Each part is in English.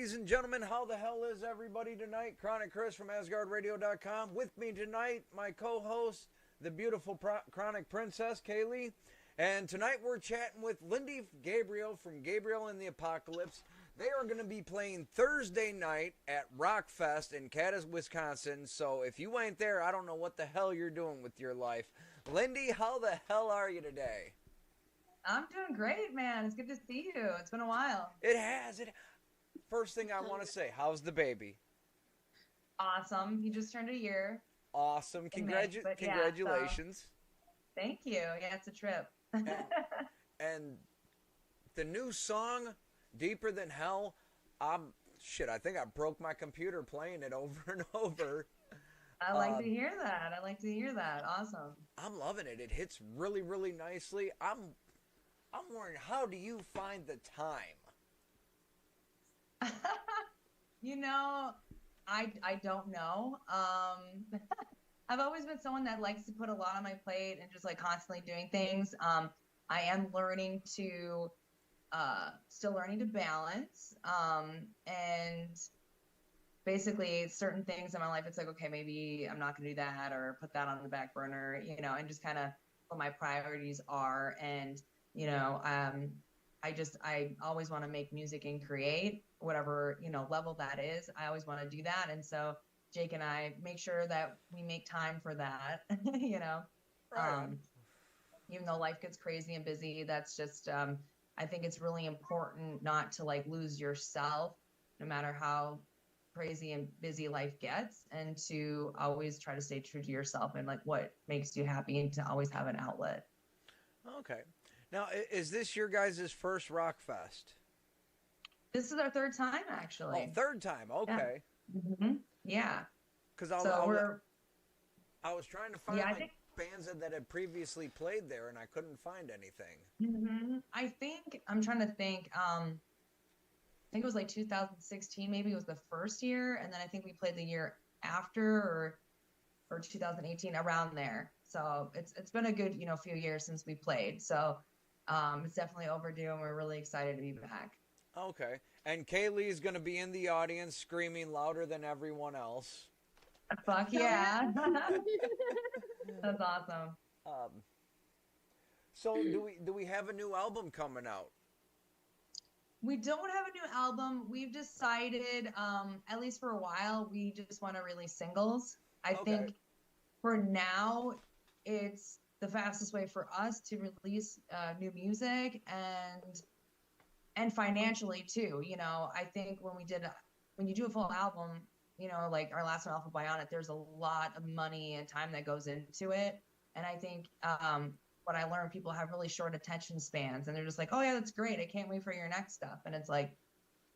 Ladies and gentlemen, how the hell is everybody tonight? Chronic Chris from AsgardRadio.com. With me tonight, my co-host, the beautiful Chronic Princess, Kaylee. And tonight we're chatting with Lindy Gabriel from Gabriel and the Apocolypse. They are going to be playing Thursday night at Rockfest in Cadiz, Wisconsin. So if you ain't there, I don't know what the hell you're doing with your life. Lindy, how the hell are you today? I'm doing great, man. It's good to see you. It's been a while. It has. First thing I want to say, how's the baby? Awesome. He just turned a year. Awesome. Congratulations. Thank you. Yeah, it's a trip. and the new song, Deeper Than Hell, I think I broke my computer playing it over and over. I like to hear that. Awesome. I'm loving it. It hits really, really nicely. I'm wondering, how do you find the time? I don't know. I've always been someone that likes to put a lot on my plate and just like constantly doing things. I am learning to still learning to balance. And basically certain things in my life, it's like, okay, maybe I'm not gonna do that or put that on the back burner, and just kind of what my priorities are. And I always want to make music and create whatever, level that is. I always want to do that. And so Jake and I make sure that we make time for that, Right. Even though life gets crazy and busy, that's just, I think it's really important not to like lose yourself, no matter how crazy and busy life gets, and to always try to stay true to yourself and like what makes you happy, and to always have an outlet. Okay. Now, is this your guys' first Rock Fest? This is our third time, actually. Oh, third time. Okay. Yeah. Mm-hmm. Yeah. Because I was trying to find bands that had previously played there, and I couldn't find anything. Mm-hmm. I'm trying to think. I think it was like 2016, maybe it was the first year, and then I think we played the year after, or 2018, around there. So it's been a good few years since we played. So it's definitely overdue, and we're really excited to be back. Okay. And Kaylee's going to be in the audience screaming louder than everyone else. Fuck yeah. That's awesome. So do we have a new album coming out? We don't have a new album. We've decided, at least for a while, we just want to release singles. I think for now, it's the fastest way for us to release new music, and financially too. I think when you do a full album, like our last one, Alpha Bionic, there's a lot of money and time that goes into it. And I think what I learned, people have really short attention spans, and they're just like, oh yeah, that's great, I can't wait for your next stuff. And it's like,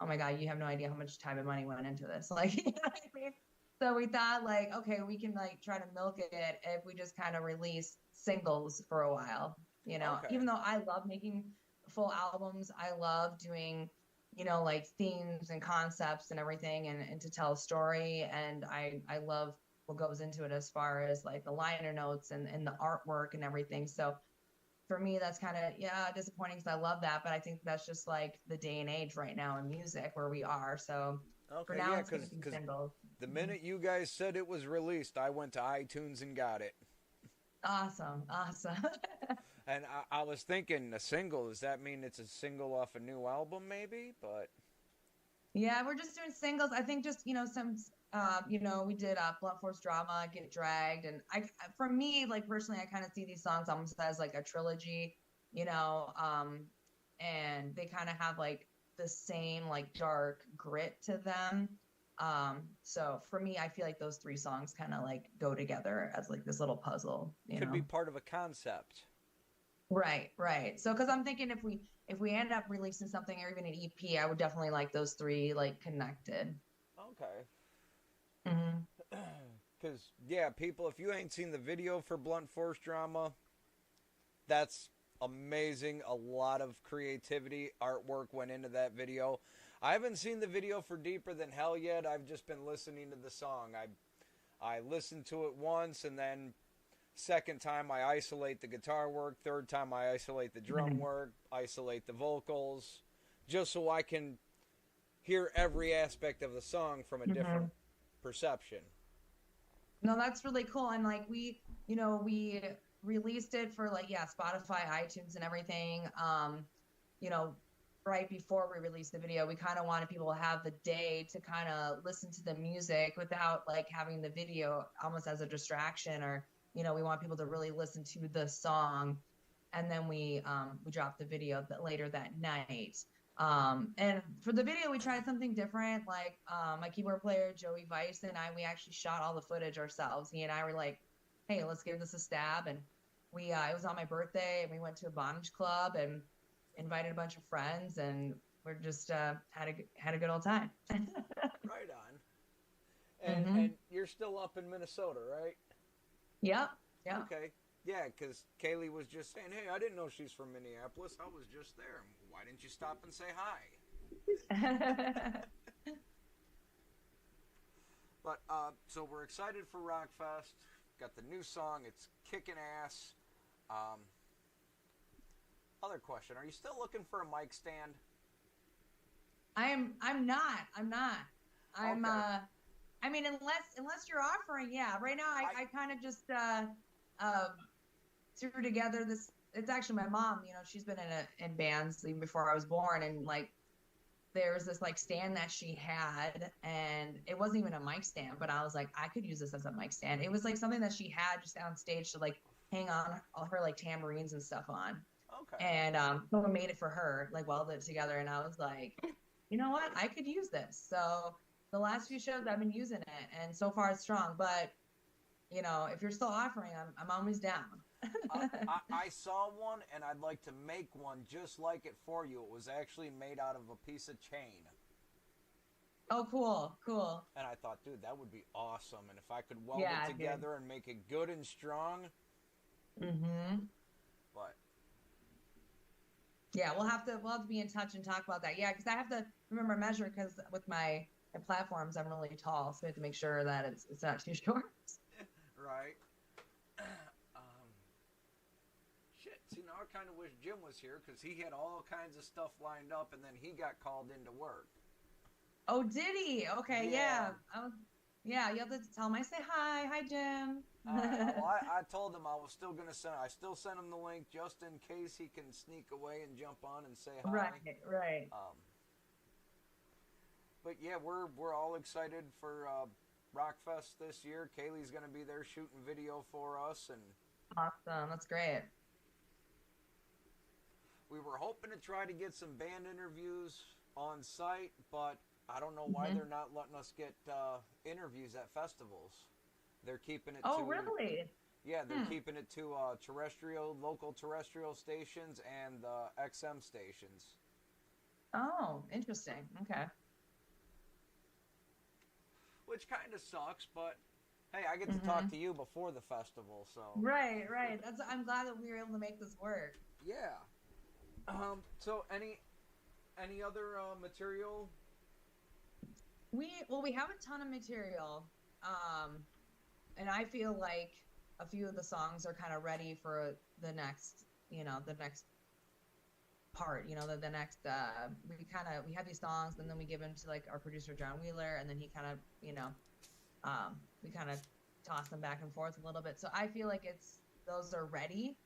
oh my God, you have no idea how much time and money went into this. Like, you know what I mean? So we thought, like, okay, we can like try to milk it if we just kind of release singles for a while, even though I love making full albums. I love doing, like themes and concepts and everything, and to tell a story. And I love what goes into it as far as like the liner notes and the artwork and everything. So for me, that's kind of, disappointing, because I love that. But I think that's just like the day and age right now in music where we are. So for now, it's going to be singles. The minute you guys said it was released, I went to iTunes and got it. Awesome. And I was thinking, a single, does that mean it's a single off a new album maybe? But yeah, we're just doing singles. I think just, some, we did Blunt Force Drama, Get Dragged. And for me, like personally, I kind of see these songs almost as like a trilogy, and they kind of have like the same like dark grit to them. So for me, I feel like those three songs kind of like go together as like this little puzzle. Could be part of a concept. Right. So, because I'm thinking if we end up releasing something, or even an EP, I would definitely like those three like connected. Okay. Because people, if you ain't seen the video for Blunt Force Drama, that's amazing. A lot of creativity, artwork went into that video. I haven't seen the video for Deeper Than Hell yet. I've just been listening to the song. I listened to it once, and then second time I isolate the guitar work. Third time I isolate the drum work, isolate the vocals, just so I can hear every aspect of the song from a different perception. No, that's really cool. And like we released it for like, yeah, Spotify, iTunes and everything. You know, right before we released the video, we kind of wanted people to have the day to kind of listen to the music without like having the video almost as a distraction, or, we want people to really listen to the song. And then we dropped the video later that night. And for the video, we tried something different. Like my keyboard player, Joey Weiss, and we actually shot all the footage ourselves. He and I were like, hey, let's give this a stab. And it was on my birthday, and we went to a bondage club and invited a bunch of friends, and we're just had a good old time. Right on. And you're still up in Minnesota, right? Yep. Yeah. Okay. Yeah, because Kaylee was just saying, hey, I didn't know she's from Minneapolis. I was just there. Why didn't you stop and say hi? But, so we're excited for Rockfest. Got the new song. It's kicking ass. Other question. Are you still looking for a mic stand? I'm not. Okay. I mean, unless you're offering, yeah. Right now, I kind of just threw together this. It's actually my mom. She's been in bands even before I was born, and like there was this like stand that she had, and it wasn't even a mic stand, but I was like, I could use this as a mic stand. It was like something that she had just on stage to like hang on all her like tambourines and stuff on. Okay. And someone made it for her, like welded it together, and I was like, you know what? I could use this. So the last few shows I've been using it, and so far it's strong. But if you're still offering, I'm always down. I saw one, and I'd like to make one just like it for you. It was actually made out of a piece of chain. Oh, cool. And I thought, dude, that would be awesome. And if I could weld it together and make it good and strong. But yeah, we'll have to be in touch and talk about that. Yeah, because I have to remember measure, because with my platforms I'm really tall, so we have to make sure that it's not too short. Right. Shit. See, now I kind of wish Jim was here, because he had all kinds of stuff lined up, and then he got called into work. Oh, did he? Okay, Yeah. Yeah, you have to tell him I say hi. Hi, Jim. Well, I told him I was still going to I still sent him the link just in case he can sneak away and jump on and say hi. Right. But yeah, we're all excited for Rockfest this year. Kaylee's going to be there shooting video for us, and awesome. That's great. We were hoping to try to get some band interviews on site, but I don't know why they're not letting us get interviews at festivals. They're keeping it Oh, really? Yeah, they're keeping it to local terrestrial stations and XM stations. Oh, interesting. Okay. Which kind of sucks, but hey, I get to talk to you before the festival, so. Right. I'm glad that we were able to make this work. Yeah. So any other material? We have a ton of material, and I feel like a few of the songs are kind of ready for the next part. The next we have these songs, and then we give them to like our producer John Wheeler, and then he kind of we kind of toss them back and forth a little bit. So I feel like those are ready.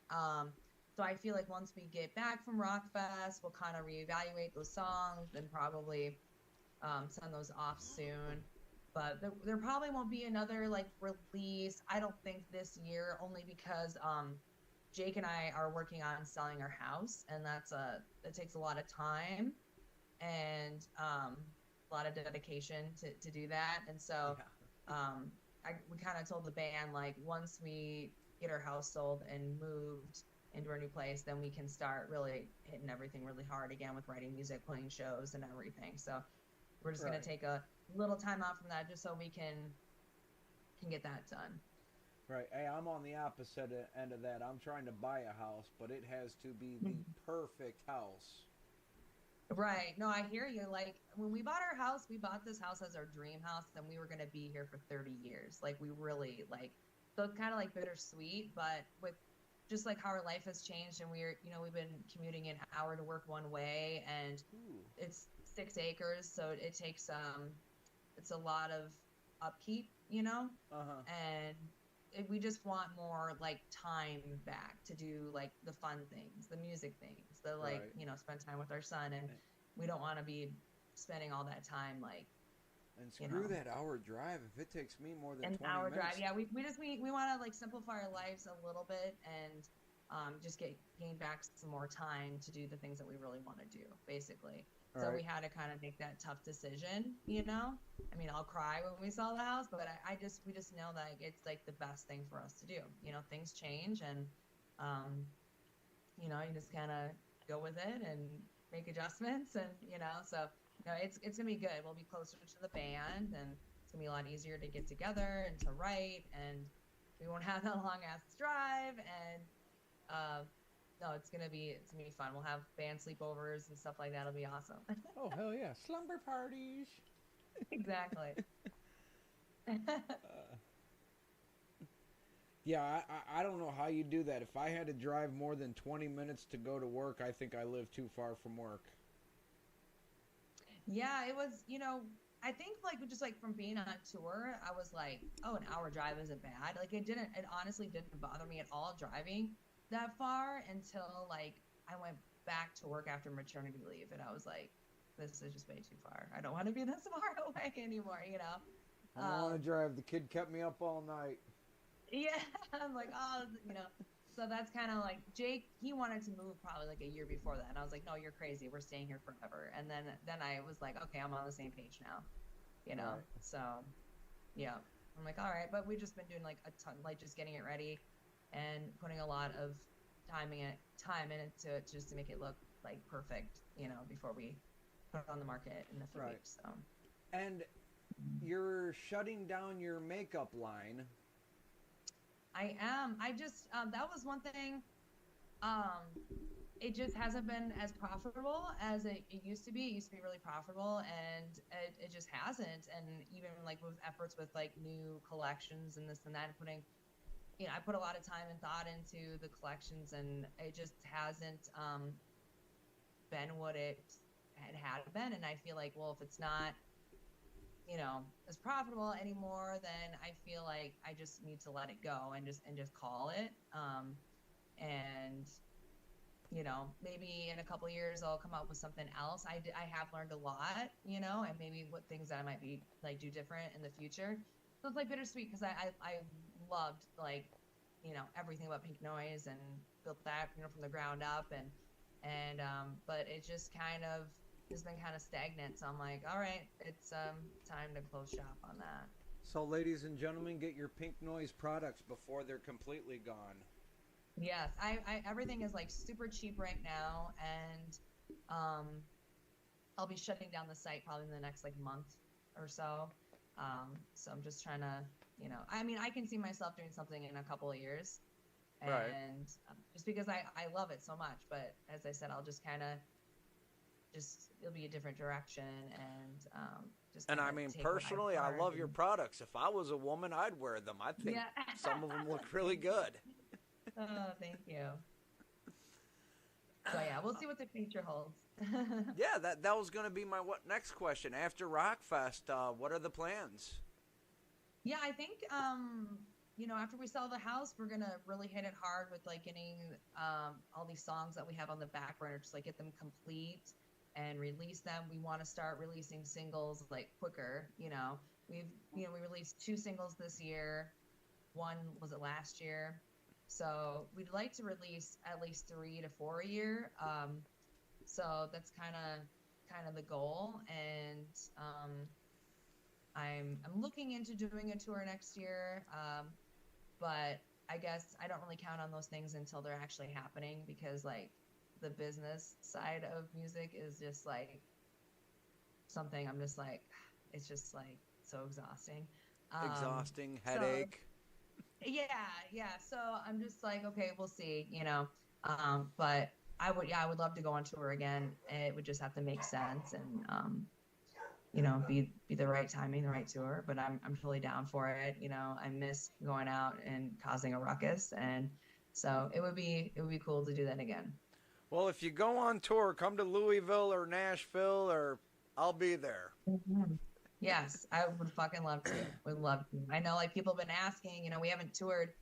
So I feel like once we get back from Rockfest, we'll kind of reevaluate those songs and probably send those off soon. But there probably won't be another like release, I don't think, this year, only because Jake and I are working on selling our house, and that takes a lot of time and a lot of dedication to do that. And so we kind of told the band, like, once we get our house sold and moved into our new place, then we can start really hitting everything really hard again with writing music, playing shows, and everything. So we're just going to take a little time out from that just so we can get that done. Right. Hey, I'm on the opposite end of that. I'm trying to buy a house, but it has to be the perfect house. Right. No, I hear you. Like, when we bought our house, we bought this house as our dream house, and we were going to be here for 30 years. Like, we really, like, so it's kind of like bittersweet, but with just like how our life has changed, and we've been commuting an hour to work one way, and it's 6 acres, so it takes it's a lot of upkeep, you know. And we just want more like time back to do like the fun things, the music things, the like you know, spend time with our son, and we don't want to be spending all that time like. And screw that hour drive if it takes me more than 20 minutes. Drive, yeah. We want to like simplify our lives a little bit and just gain back some more time to do the things that we really want to do, basically. So we had to kind of make that tough decision, you know. I mean, I'll cry when we sell the house, but we just know that it's like the best thing for us to do. You know, things change, and you know, you just kind of go with it and make adjustments, and you know, so. No, it's gonna be good. We'll be closer to the band, and it's gonna be a lot easier to get together and to write, and we won't have that long ass drive. And no, it's gonna be fun. We'll have band sleepovers and stuff like that. It'll be awesome. Oh hell yeah, slumber parties. Exactly. Yeah, I don't know how you do that. If I had to drive more than 20 minutes to go to work, I think I live too far from work. Yeah, it was, you know, I think like just like from being on tour, I was like, oh, an hour drive isn't bad. Like it honestly didn't bother me at all driving that far until like I went back to work after maternity leave, and I was like, this is just way too far. I don't want to be this far away anymore, you know? I don't want to drive. The kid kept me up all night. Yeah, I'm like, oh, you know. So that's kind of like Jake, he wanted to move probably like a year before that. And I was like, no, you're crazy. We're staying here forever. And then I was like, okay, I'm on the same page now, you know? Right. So yeah, I'm like, all right. But we've just been doing like a ton, like just getting it ready and putting a lot of time in it to just to make it look like perfect, you know, before we put it on the market in a few weeks. So. And you're shutting down your makeup line. I am. I just, that was one thing, it just hasn't been as profitable as it used to be. It used to be really profitable, and it just hasn't. And even like with efforts with like new collections and this and that, and putting, you know, I put a lot of time and thought into the collections, and it just hasn't been what it had been. And I feel like, well, if it's not, you know, as profitable anymore, then I feel like I just need to let it go and just call it. And you know, maybe in a couple of years I'll come up with something else. I have learned a lot, you know, and maybe what things that I might be like do different in the future. So it's like bittersweet, because I loved like, you know, everything about Pink Noise and built that, you know, from the ground up, and but it just kind of has been kind of stagnant. So I'm like, all right, it's time to close shop on that. So ladies and gentlemen, get your Pink Noise products before they're completely gone. Yes, I everything is like super cheap right now, and I'll be shutting down the site probably in the next like month or so. So I'm just trying to, you know, I mean, I can see myself doing something in a couple of years, and just because I love it so much. But as I said, I'll just kind of it'll be a different direction, and just. And I mean, personally, I love your products. If I was a woman, I'd wear them. I think some of them look really good. Oh, thank you. So yeah, we'll see what the future holds. Yeah, that was going to be my next question. After Rockfest, what are the plans? Yeah, I think you know, after we sell the house, we're gonna really hit it hard with like getting all these songs that we have on the back burner, just like get them complete and release them. We want to start releasing singles like quicker. You know, we released 2 singles this year. One was it last year. So we'd like to release at least 3 to 4 a year. So that's kind of the goal. And I'm looking into doing a tour next year. But I guess I don't really count on those things until they're actually happening, because like the business side of music is just like something I'm just like, it's just like so exhausting. Exhausting, headache. Yeah. So I'm just like, okay, we'll see, you know. But I would love to go on tour again. It would just have to make sense, and you know, be the right timing, the right tour. But I'm totally down for it. You know, I miss going out and causing a ruckus, and so it would be cool to do that again. Well, if you go on tour, come to Louisville or Nashville or I'll be there. Mhm. Yes, I would fucking love to. Would love to. I know like people have been asking, we haven't toured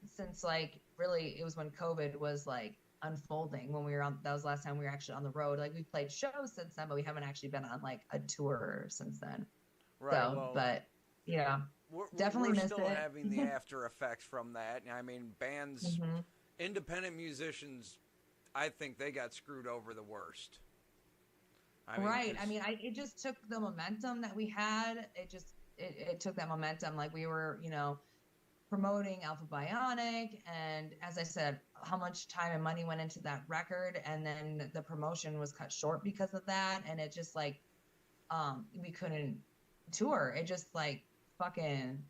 since like really it was when COVID was like unfolding when we were on that was the last time we were actually on the road. Like we played shows since then, but we haven't actually been on like a tour since then. Right. So, Well, but yeah, definitely we're miss still it. having the after effects from that. I mean, bands, Hmm. independent musicians, I think they got screwed over the worst. I mean, Right. I because mean, it just took the momentum that we had. It took that momentum. Like we were, promoting Alpha Bionic, and as I said, how much time and money went into that record, and then the promotion was cut short because of that, and it just like we couldn't tour. It just like fucking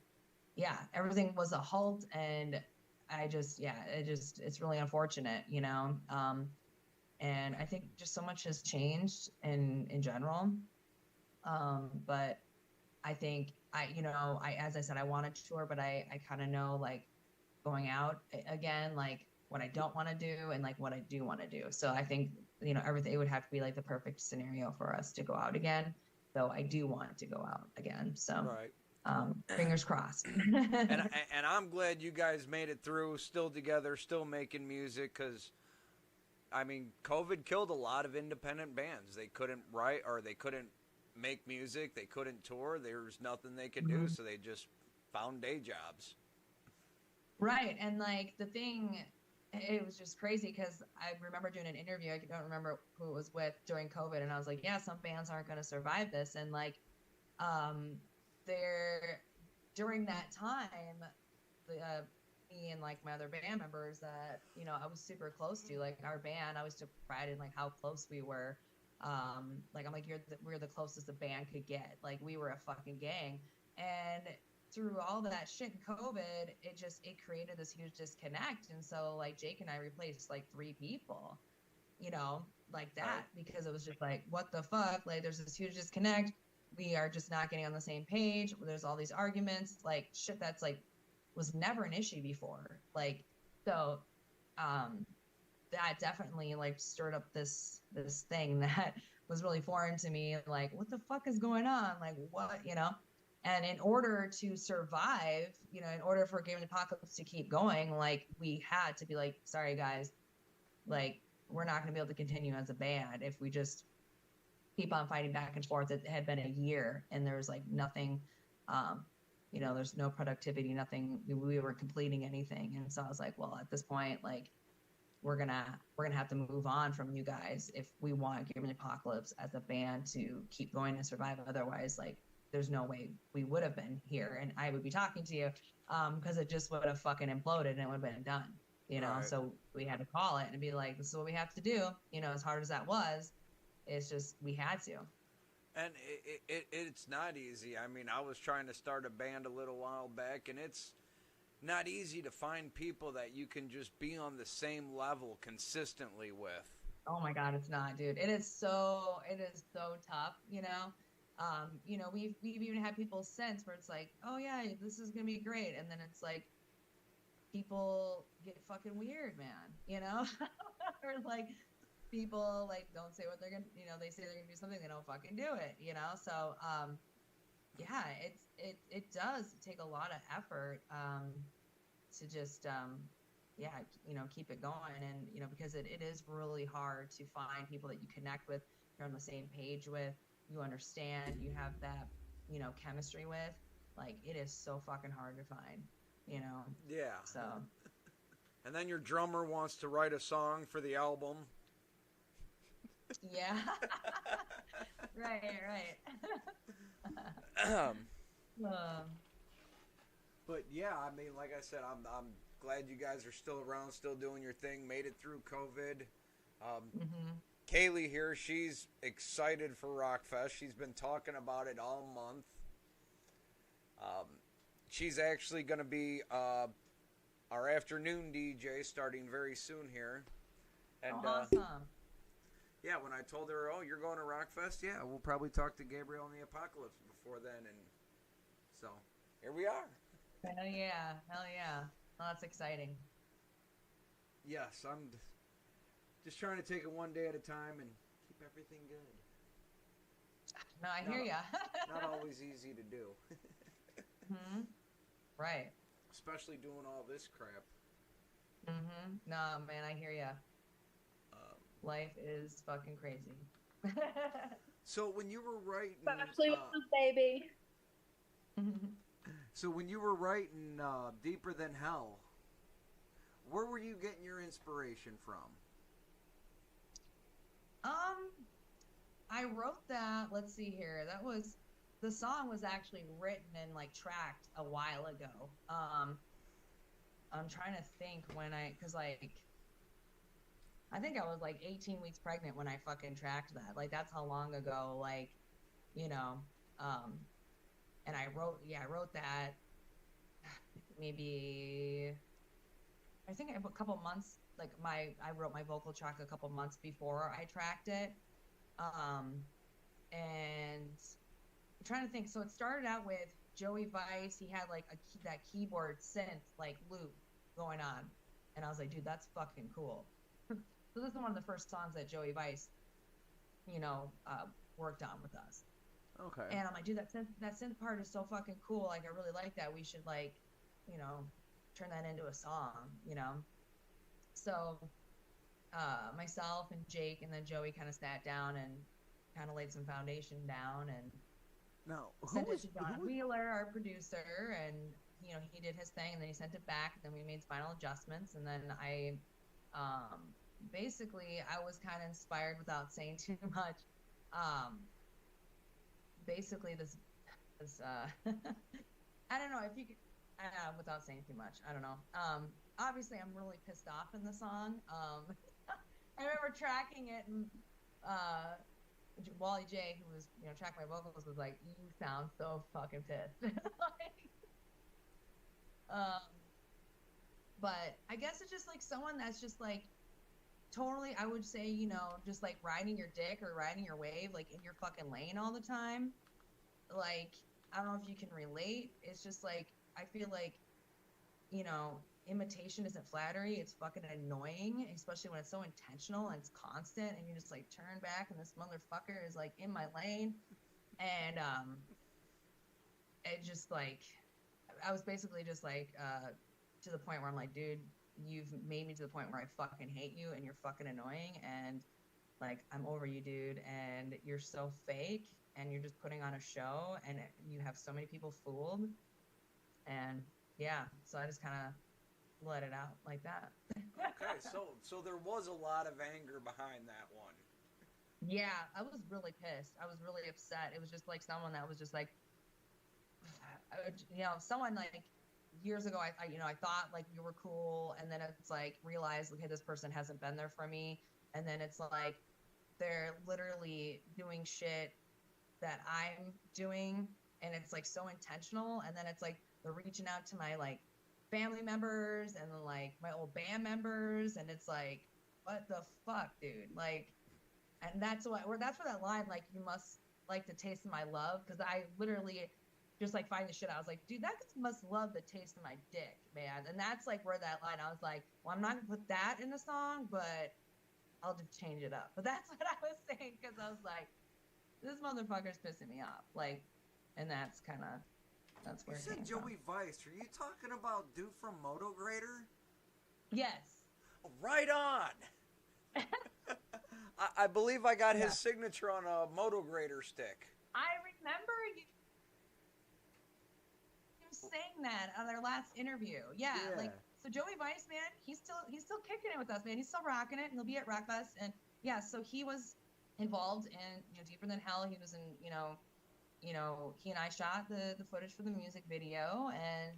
yeah, everything was a halt, and it's really unfortunate. And I think just so much has changed in general. But I think as I said, I want to tour, but I kind of know like going out again, like what I don't want to do and like what I do want to do. So I think, everything, it would have to be like the perfect scenario for us to go out again. So I do want to go out again. So, right. fingers crossed. And I'm glad you guys made it through, still together, still making music. Because I mean, COVID killed a lot of independent bands. They couldn't write or they couldn't make music. They couldn't tour. There was nothing they could do, Mhm. so they just found day jobs. Right. And like the thing, it was just crazy because I remember doing an interview. I don't remember who it was with during COVID. And I was like, yeah, some bands aren't going to survive this. And like, um, there during that time, the, me and like my other band members that, I was super close to, like our band, I was took pride in like how close we were. Like I'm like, we're the closest a band could get. Like we were a fucking gang. And through all that shit in COVID, it created this huge disconnect. And so like Jake and I replaced like three people, like Right. that, because it was just like, what the fuck? Like there's this huge disconnect. We are just not getting on the same page. There's all these arguments, like shit that's like was never an issue before. Like, so um that definitely like stirred up this thing that was really foreign to me. Like, what the fuck is going on? Like, what? And in order to survive, in order for Game of the Apocalypse to keep going, like we had to be like, sorry guys, like we're not going to be able to continue as a band if we just keep on fighting back and forth. It had been a year and there was like nothing, there's no productivity, nothing. We were completing anything. And so I was like, well, at this point, like we're gonna have to move on from you guys if we want Game of the Apocalypse as a band to keep going and survive. Otherwise, like there's no way we would have been here and I would be talking to you, because it just would have fucking imploded and it would have been done. Right. So we had to call it and be like, this is what we have to do. As hard as that was, it's just we had to. And it's not easy. I mean, I was trying to start a band a little while back, and it's not easy to find people that you can just be on the same level consistently with. Oh my God, it's not, dude. It is so tough. We've even had people since where it's like, oh yeah, this is gonna be great, and then it's like people get fucking weird, man. Or like people like don't say what they're gonna, they say they're gonna do something, they don't fucking do it. So yeah, it does take a lot of effort to just yeah, keep it going. And because it is really hard to find people that you connect with, you're on the same page with, you understand, you have that chemistry with. Like it is so fucking hard to find. Yeah. So And then your drummer wants to write a song for the album. yeah. Right. But yeah, I mean, like I said, I'm glad you guys are still around, still doing your thing, made it through COVID. Mhm. Kaylee here, she's excited for Rockfest. She's been talking about it all month. Um, she's actually going to be our afternoon DJ starting very soon here. And Awesome. yeah, when I told her, oh, you're going to Rockfest, yeah, we'll probably talk to Gabriel and the Apocolypse before then. And so here we are. Hell yeah. Oh, that's exciting. Yes, I'm just trying to take it one day at a time and keep everything good. No, I hear ya. Not always easy to do. Hmm. Right. Especially doing all this crap. Mm-hmm. No, man, I hear ya. Um, Life is fucking crazy. so when you were writing, Especially with the baby. so when you were writing Deeper Than Hell, where were you getting your inspiration from? I wrote that. Let's see here. The song was actually written and like tracked a while ago. I'm trying to think cause like, I think I was like 18 weeks pregnant when I fucking tracked that. Like, that's how long ago, like, you know, um, and I wrote that maybe, I think a couple months, like I wrote my vocal track a couple months before I tracked it. And I'm trying to think. So it started out with Joey Vice. He had like that keyboard synth like loop going on, and I was like, dude, that's fucking cool. So this is one of the first songs that Joey Vice, worked on with us. Okay. And I'm like, dude, that synth part is so fucking cool. Like, I really like that. We should like, turn that into a song. So myself and Jake and then Joey kind of sat down and kind of laid some foundation down and sent it to John Wheeler, our producer, and he did his thing, and then he sent it back, and then we made final adjustments, and then I basically I was kind of inspired without saying too much. Basically this I don't know if you could without saying too much. I don't know. Obviously I'm really pissed off in the song. I remember tracking it, and Wally J, who was tracking my vocals, was like, "You sound so fucking pissed." Like, but I guess it's just like someone that's just like totally, I would say, just like riding your dick or riding your wave, like in your fucking lane all the time. Like, I don't know if you can relate. It's just like, I feel like, imitation isn't flattery. It's fucking annoying, especially when it's so intentional and it's constant, and you just like turn back and this motherfucker is like in my lane. And it just like, I was basically just like to the point where I'm like, dude, you've made me to the point where I fucking hate you and you're fucking annoying, and like, I'm over you, dude, and you're so fake and you're just putting on a show and you have so many people fooled. And yeah, so I just kind of let it out like that. Okay, so there was a lot of anger behind that one. Yeah, I was really pissed. I was really upset. It was just like someone that was just like, someone like years ago, I thought like we were cool, and then it's like realized, okay, this person hasn't been there for me, and then it's like they're literally doing shit that I'm doing, and it's like so intentional, and then it's like they're reaching out to my like family members and then like my old band members, and it's like, what the fuck, dude? Like, and that's where that line, like, you must like the taste of my love, because I literally just like find the shit out. I was like, dude, that must love the taste of my dick, man. And that's like where that line, I was like, well, I'm not gonna put that in the song, but I'll just change it up. But that's what I was saying, because I was like, this motherfucker's pissing me off. Like, and that's where you it said came Joey Vice. Are you talking about dude from Motograder? Yes. Right on. I believe I got his signature on a Motograder stick. I remember you saying that on their last interview. Yeah, like, so Joey Vice, man, he's still kicking it with us, man. He's still rocking it, and he'll be at Rockfest. And yeah, so he was involved in Deeper Than Hell. He was in, he and I shot the footage for the music video, and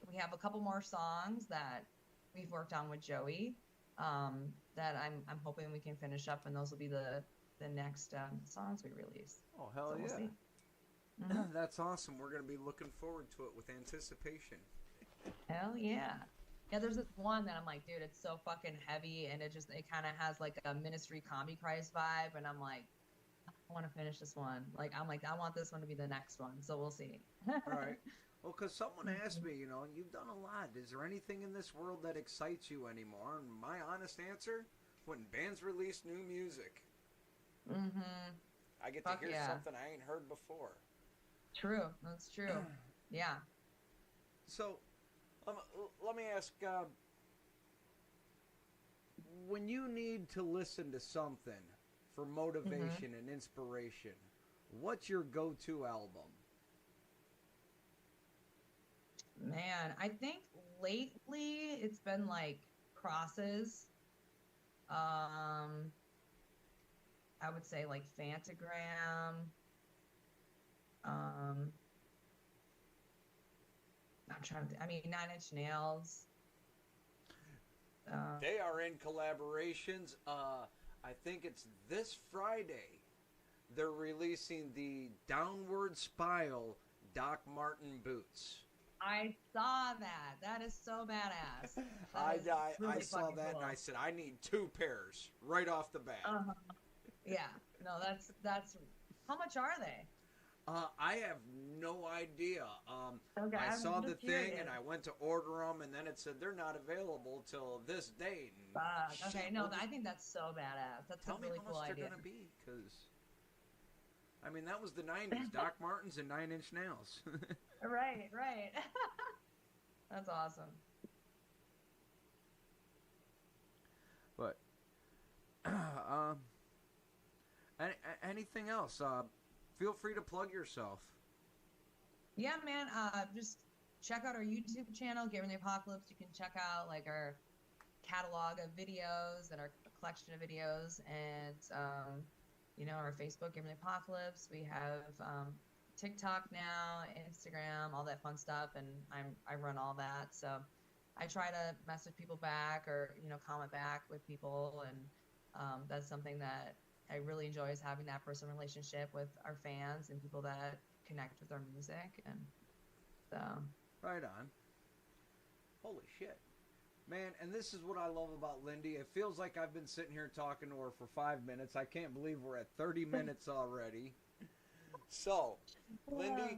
we have a couple more songs that we've worked on with Joey, that I'm hoping we can finish up, and those will be the next songs we release. Oh, hell so yeah. We'll see. Mm-hmm. That's awesome. We're going to be looking forward to it with anticipation. Hell yeah. Yeah, there's this one that I'm like, dude, it's so fucking heavy, and it kind of has like a Ministry Combi Christ vibe, and I'm like, I want to finish this one. Like, I'm like, I want this one to be the next one, so we'll see. All right. Well, because someone asked me, you've done a lot. Is there anything in this world that excites you anymore? And my honest answer, when bands release new music. Mm-hmm. I get to Fuck hear yeah. something I ain't heard before. True. That's true. Yeah. So, let me ask, when you need to listen to something for motivation and inspiration, what's your go-to album? Man, I think lately it's been like Crosses. I would say like Fantagram. I'm trying to. I mean, Nine Inch Nails. They are in collaborations. I think it's this Friday. They're releasing the Downward Spiral Doc Marten boots. I saw that. That is so badass. I Really saw fucking that cool. and I said I need 2 pairs right off the bat. Yeah. No, that's. How much are they? I have no idea. Okay, I I'm saw the just thing curious. and I went to order them, and then it said they're not available till this date. And Okay, shit, no, well, I think that's so badass. That's tell a really me how cool much idea. they're gonna be, because I mean that was the '90s. Doc Martens and 9 Inch Nails. Right. That's awesome. But anything else? Feel free to plug yourself. Yeah, man. Just check out our YouTube channel, Gabriel the Apocalypse. You can check out like our catalog of videos and our collection of videos, and our Facebook, Gabriel the Apocalypse. We have TikTok now, Instagram, all that fun stuff, and I run all that. So I try to message people back or comment back with people, and that's something that I really enjoy, is having that personal relationship with our fans and people that connect with our music. And so Right on. Holy shit. Man, and this is what I love about Lindy. It feels like I've been sitting here talking to her for 5 minutes. I can't believe we're at 30 minutes already. So, Lindy,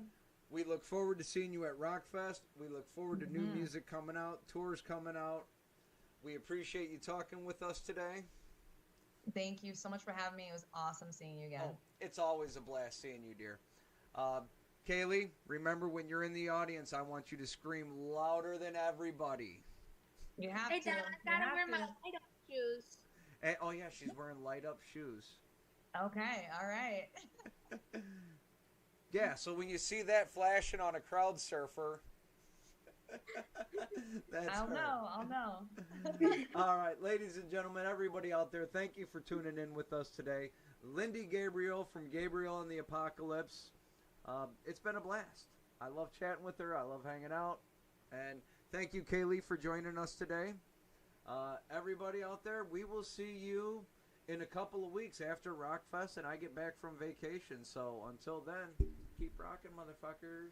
we look forward to seeing you at Rockfest. We look forward to new music coming out, tours coming out. We appreciate you talking with us today. thank you so much for having me. It was awesome seeing you again. Oh, it's always a blast seeing you, dear. Kaylee, remember when you're in the audience, I want you to scream louder than everybody. You have Hey, to. Dad, You I gotta have wear to. my light-up shoes. And, oh, yeah, she's wearing light-up shoes. Okay, all right. Yeah, so when you see that flashing on a crowd surfer, that's I'll her. know. All right, ladies and gentlemen, everybody out there, thank you for tuning in with us today. Lindy Gabriel from Gabriel and the Apocalypse. It's been a blast. I love chatting with her. I love hanging out. And thank you, Kaylee, for joining us today. Everybody out there, we will see you in a couple of weeks after Rockfest and I get back from vacation. So until then, keep rocking, motherfuckers.